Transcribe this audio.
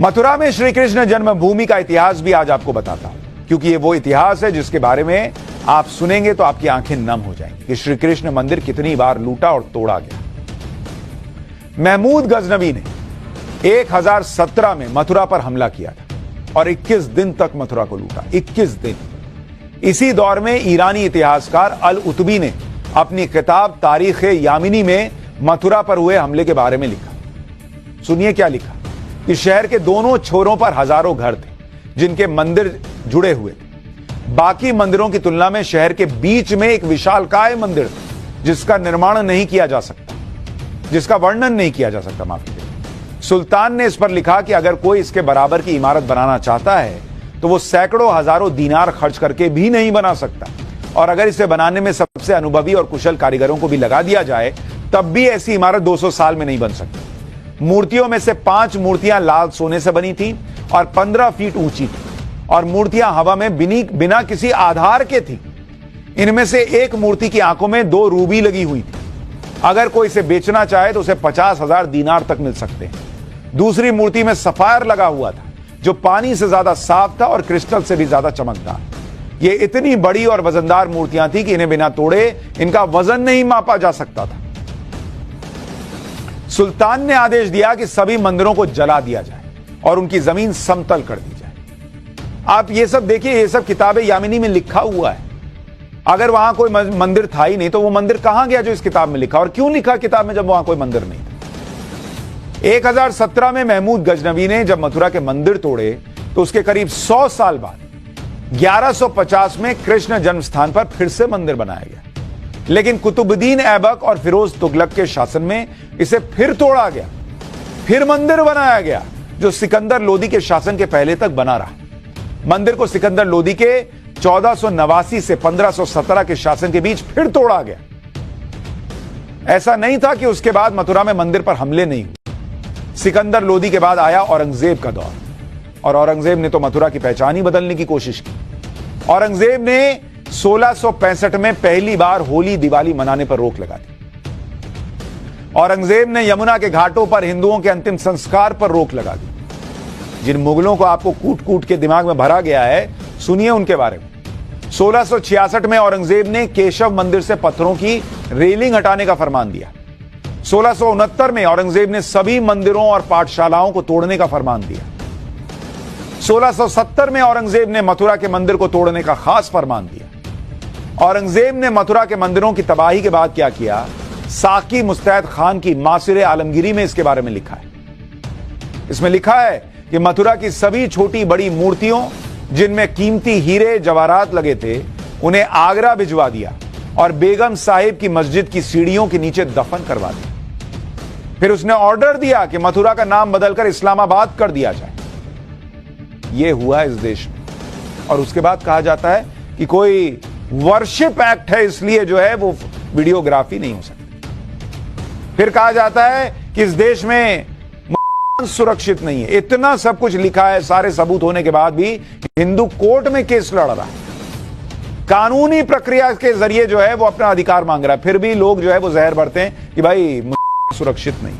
मथुरा में श्री कृष्ण जन्मभूमि का इतिहास भी आज आपको बताता हूं, क्योंकि ये वो इतिहास है जिसके बारे में आप सुनेंगे तो आपकी आंखें नम हो जाएंगी कि श्री कृष्ण मंदिर कितनी बार लूटा और तोड़ा गया। महमूद गजनवी ने 1017 में मथुरा पर हमला किया था और 21 दिन तक मथुरा को लूटा। 21 दिन। इसी दौर में ईरानी इतिहासकार अल उतबी ने अपनी किताब तारीख यामिनी में मथुरा पर हुए हमले के बारे में लिखा। सुनिए क्या लिखा कि शहर के दोनों छोरों पर हजारों घर थे जिनके मंदिर जुड़े हुए थे। बाकी मंदिरों की तुलना में शहर के बीच में एक विशालकाय मंदिर था जिसका निर्माण नहीं किया जा सकता, जिसका वर्णन नहीं किया जा सकता, माफ कीजिए। सुल्तान ने इस पर लिखा कि अगर कोई इसके बराबर की इमारत बनाना चाहता है तो वो सैकड़ों हजारों दीनार खर्च करके भी नहीं बना सकता, और अगर इसे बनाने में सबसे अनुभवी और कुशल कारीगरों को भी लगा दिया जाए तब भी ऐसी इमारत 200 साल में नहीं बन सकती। मूर्तियों में से 5 मूर्तियां लाल सोने से बनी थी और 15 फीट ऊंची थी, और मूर्तियां हवा में बिना किसी आधार के थी। इनमें से एक मूर्ति की आंखों में 2 रूबी लगी हुई थी। अगर कोई इसे बेचना चाहे तो उसे 50,000 दीनार तक मिल सकते हैं। दूसरी मूर्ति में सफायर लगा हुआ था जो पानी से ज्यादा साफ था और क्रिस्टल से भी ज्यादा चमकदार। ये इतनी बड़ी और वजनदार मूर्तियां थी कि इन्हें बिना तोड़े इनका वजन नहीं मापा जा सकता था। सुल्तान ने आदेश दिया कि सभी मंदिरों को जला दिया जाए और उनकी जमीन समतल कर दी जाए। आप ये सब देखिए, ये सब किताबे यामिनी में लिखा हुआ है। अगर वहां कोई मंदिर था ही नहीं तो वो मंदिर कहां गया जो इस किताब में लिखा, और क्यों लिखा किताब में जब वहां कोई मंदिर नहीं था। 1017 में महमूद गजनवी ने जब मथुरा के मंदिर तोड़े तो उसके करीब 100 साल बाद 1150 में कृष्ण जन्म स्थान पर फिर से मंदिर बनाया गया। लेकिन कुतुबुद्दीन ऐबक और फिरोज तुगलक के शासन में इसे फिर तोड़ा गया, फिर मंदिर बनाया गया जो सिकंदर लोदी के शासन के पहले तक बना रहा। मंदिर को सिकंदर लोदी के 1489 से 1517 के शासन के बीच फिर तोड़ा गया। ऐसा नहीं था कि उसके बाद मथुरा में मंदिर पर हमले नहीं हुए। सिकंदर लोदी के बाद आया औरंगजेब का दौर, और औरंगजेब ने तो मथुरा की पहचान ही बदलने की कोशिश की। औरंगजेब ने 1665 में पहली बार होली दिवाली मनाने पर रोक लगा दी। औरंगजेब ने यमुना के घाटों पर हिंदुओं के अंतिम संस्कार पर रोक लगा दी। जिन मुगलों को आपको कूट कूट के दिमाग में भरा गया है, सुनिए उनके बारे में। 1666 में औरंगजेब ने केशव मंदिर से पत्थरों की रेलिंग हटाने का फरमान दिया। 1669 में औरंगजेब ने सभी मंदिरों और पाठशालाओं को तोड़ने का फरमान दिया। 1670 में औरंगजेब ने मथुरा के मंदिर को तोड़ने का खास फरमान दिया। औरंगजेब ने मथुरा के मंदिरों की तबाही के बाद क्या किया, साकी मुस्तैद खान की मासिर आलमगीरी में इसके बारे में लिखा है। इसमें लिखा है कि मथुरा की सभी छोटी बड़ी मूर्तियों जिनमें कीमती हीरे जवाहरात लगे थे उन्हें आगरा भिजवा दिया और बेगम साहिब की मस्जिद की सीढ़ियों के नीचे दफन करवा दिया। फिर उसने ऑर्डर दिया कि मथुरा का नाम बदलकर इस्लामाबाद कर दिया जाए। यह हुआ इस देश में। और उसके बाद कहा जाता है कि कोई वर्शिप एक्ट है इसलिए जो है वो वीडियोग्राफी नहीं हो सकती। फिर कहा जाता है कि इस देश में सुरक्षित नहीं है। इतना सब कुछ लिखा है, सारे सबूत होने के बाद भी हिंदू कोर्ट में केस लड़ रहा है, कानूनी प्रक्रिया के जरिए जो है वो अपना अधिकार मांग रहा है। फिर भी लोग जो है वो जहर भरते हैं कि भाई सुरक्षित नहीं।